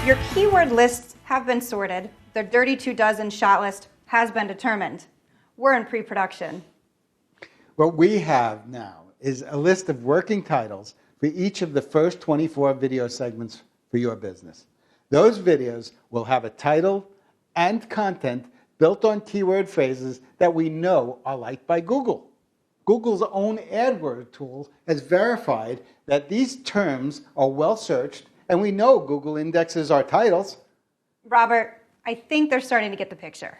Your keyword lists have been sorted. The Dirty 2 Dozen shot list has been determined. We're in pre-production. What we have now is a list of working titles for each of the first 24 video segments for your business. Those videos will have a title and content built on keyword phrases that we know are liked by Google. Google's own AdWords tool has verified that these terms are well searched, and we know Google indexes our titles. Robert, I think they're starting to get the picture.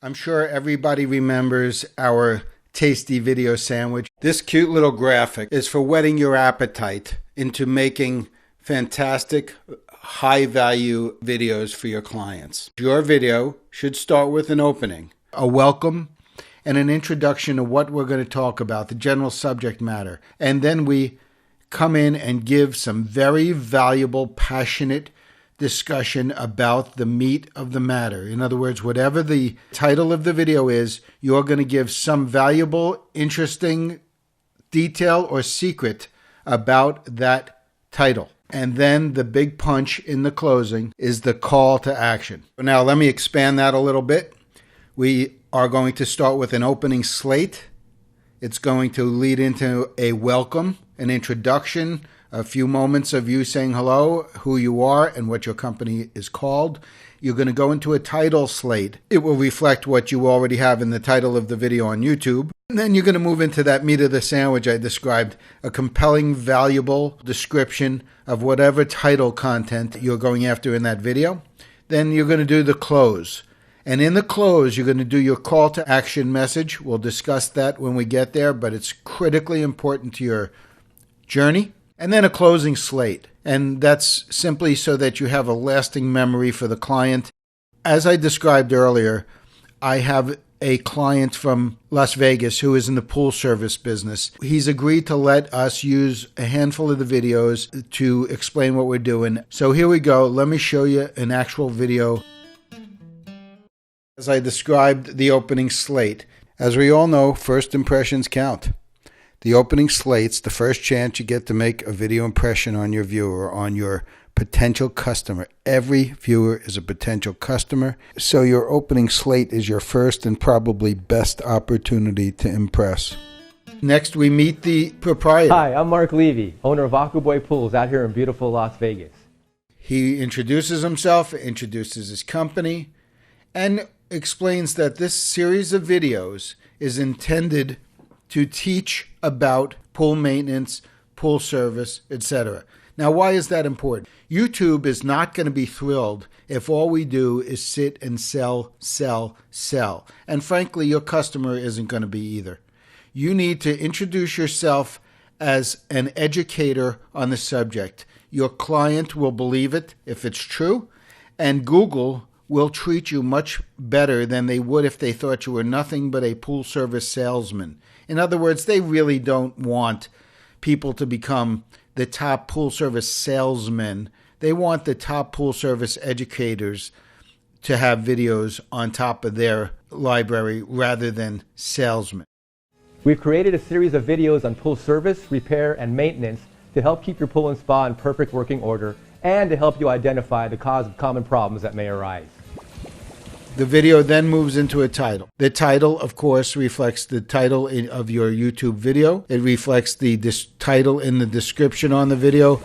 I'm sure everybody remembers our tasty video sandwich. This cute little graphic is for whetting your appetite into making fantastic, high-value videos for your clients. Your video should start with an opening, a welcome, and an introduction of what we're going to talk about, the general subject matter. And then we come in and give some very valuable, passionate discussion about the meat of the matter. In other words, whatever the title of the video is, you're going to give some valuable, interesting detail or secret about that title. And then the big punch in the closing is the call to action. Now, let me expand that a little bit. We are going to start with an opening slate. It's going to lead into a welcome, an introduction, a few moments of you saying hello, who you are, and what your company is called. You're going to go into a title slate. It will reflect what you already have in the title of the video on YouTube. And then you're going to move into that meat of the sandwich I described, a compelling, valuable description of whatever title content you're going after in that video. Then you're going to do the close. And in the close, you're going to do your call to action message. We'll discuss that when we get there, but it's critically important to your journey. And then a closing slate. And that's simply so that you have a lasting memory for the client. As I described earlier, I have a client from Las Vegas who is in the pool service business. He's agreed to let us use a handful of the videos to explain what we're doing. So here we go. Let me show you an actual video. As I described the opening slate, as we all know, first impressions count. The opening slate's the first chance you get to make a video impression on your viewer, on your potential customer. Every viewer is a potential customer, so your opening slate is your first and probably best opportunity to impress. Next, we meet the proprietor. Hi, I'm Mark Levy, owner of Aquaboy Pools out here in beautiful Las Vegas. He introduces himself, introduces his company, and explains that this series of videos is intended to teach about pool maintenance, pool service, etc. Now, why is that important? YouTube is not going to be thrilled if all we do is sit and sell, sell, sell. And frankly, your customer isn't going to be either. You need to introduce yourself as an educator on the subject. Your client will believe it if it's true, and Google will treat you much better than they would if they thought you were nothing but a pool service salesman. In other words, they really don't want people to become the top pool service salesmen. They want the top pool service educators to have videos on top of their library rather than salesmen. We've created a series of videos on pool service, repair, and maintenance to help keep your pool and spa in perfect working order and to help you identify the cause of common problems that may arise. The video then moves into a title. The title, of course, reflects the title of your YouTube video. It reflects the title in the description on the video.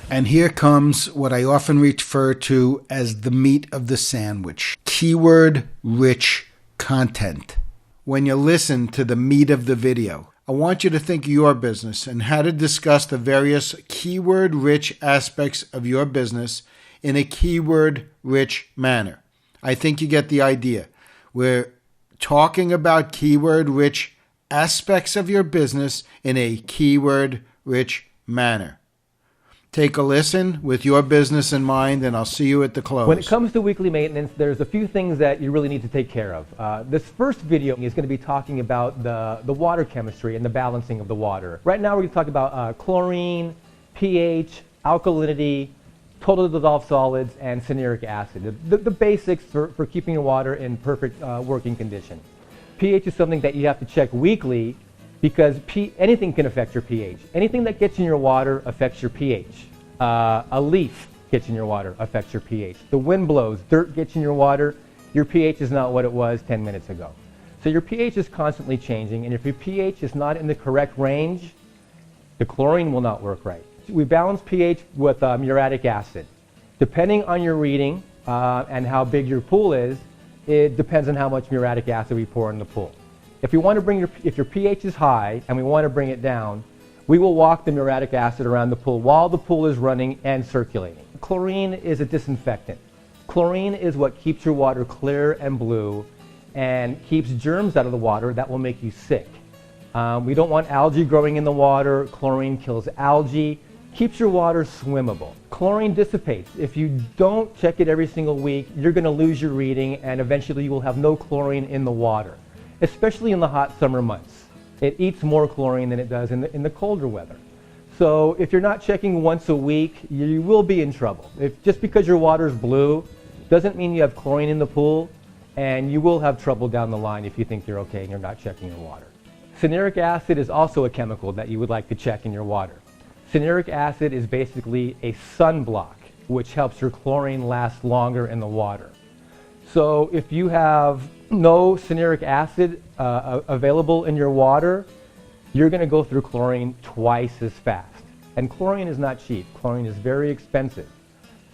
And here comes what I often refer to as the meat of the sandwich. Keyword-rich content. When you listen to the meat of the video, I want you to think of your business and how to discuss the various keyword-rich aspects of your business in a keyword-rich manner. I think you get the idea. We're talking about keyword-rich aspects of your business in a keyword-rich manner. Take a listen with your business in mind, and I'll see you at the close. When it comes to weekly maintenance, there's a few things that you really need to take care of. This first video is going to be talking about the water chemistry and the balancing of the water. Right now we're going to talk about chlorine, pH, alkalinity, total dissolved solids, and cyanuric acid. The basics for keeping your water in perfect working condition. pH is something that you have to check weekly because anything can affect your pH. Anything that gets in your water affects your pH. A leaf gets in your water, affects your pH. The wind blows, dirt gets in your water, your pH is not what it was 10 minutes ago. So your pH is constantly changing, and if your pH is not in the correct range, the chlorine will not work right. We balance pH with muriatic acid. Depending on your reading and how big your pool is, it depends on how much muriatic acid we pour in the pool. If you want to if your pH is high and we want to bring it down, we will walk the muriatic acid around the pool while the pool is running and circulating. Chlorine is a disinfectant. Chlorine is what keeps your water clear and blue and keeps germs out of the water that will make you sick. We don't want algae growing in the water. Chlorine kills algae, keeps your water swimmable. Chlorine dissipates. If you don't check it every single week, you're going to lose your reading and eventually you will have no chlorine in the water, especially in the hot summer months. It eats more chlorine than it does in the colder weather. So if you're not checking once a week, you will be in trouble. Just because your water is blue doesn't mean you have chlorine in the pool, and you will have trouble down the line if you think you're okay and you're not checking your water. Cyanuric acid is also a chemical that you would like to check in your water. Cyanuric acid is basically a sunblock, which helps your chlorine last longer in the water. So if you have no cyanuric acid available in your water, you're going to go through chlorine twice as fast. And chlorine is not cheap. Chlorine is very expensive.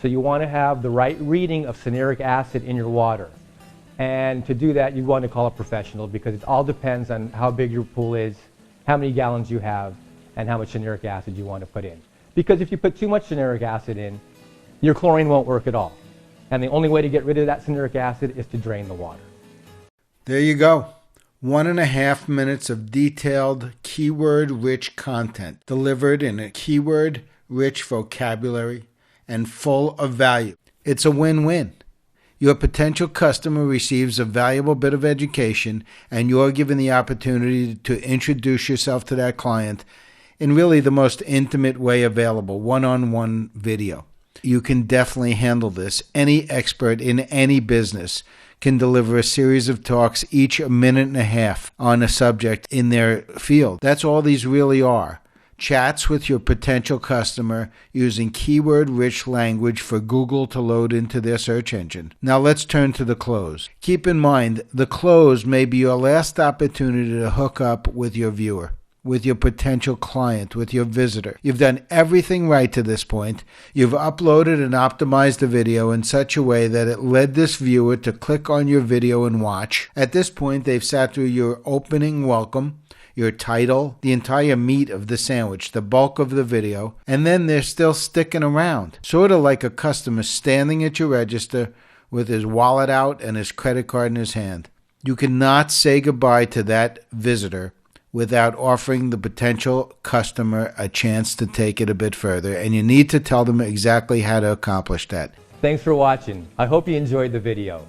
So you want to have the right reading of cyanuric acid in your water. And to do that, you want to call a professional because it all depends on how big your pool is, how many gallons you have, and how much cyanuric acid you want to put in. Because if you put too much cyanuric acid in, your chlorine won't work at all. And the only way to get rid of that cyanuric acid is to drain the water. There you go. 1.5 minutes of detailed, keyword-rich content delivered in a keyword-rich vocabulary and full of value. It's a win-win. Your potential customer receives a valuable bit of education, and you're given the opportunity to introduce yourself to that client in really the most intimate way available, one-on-one video. You can definitely handle this. Any expert in any business can deliver a series of talks, each a minute and a half, on a subject in their field. That's all these really are. Chats with your potential customer using keyword-rich language for Google to load into their search engine. Now let's turn to the close. Keep in mind, the close may be your last opportunity to hook up with your viewer, with your potential client, with your visitor. You've done everything right to this point. You've uploaded and optimized the video in such a way that it led this viewer to click on your video and watch. At this point, they've sat through your opening welcome, your title, the entire meat of the sandwich, the bulk of the video, and then they're still sticking around. Sort of like a customer standing at your register with his wallet out and his credit card in his hand. You cannot say goodbye to that visitor without offering the potential customer a chance to take it a bit further, and you need to tell them exactly how to accomplish that. Thanks for watching. I hope you enjoyed the video.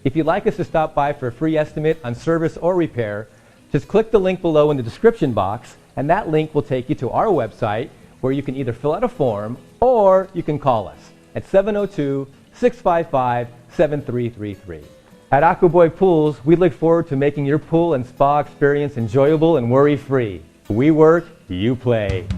If you'd like us to stop by for a free estimate on service or repair, just click the link below in the description box, and that link will take you to our website where you can either fill out a form or you can call us at 702-655-7333. At Aquaboy Pools, we look forward to making your pool and spa experience enjoyable and worry-free. We work, you play.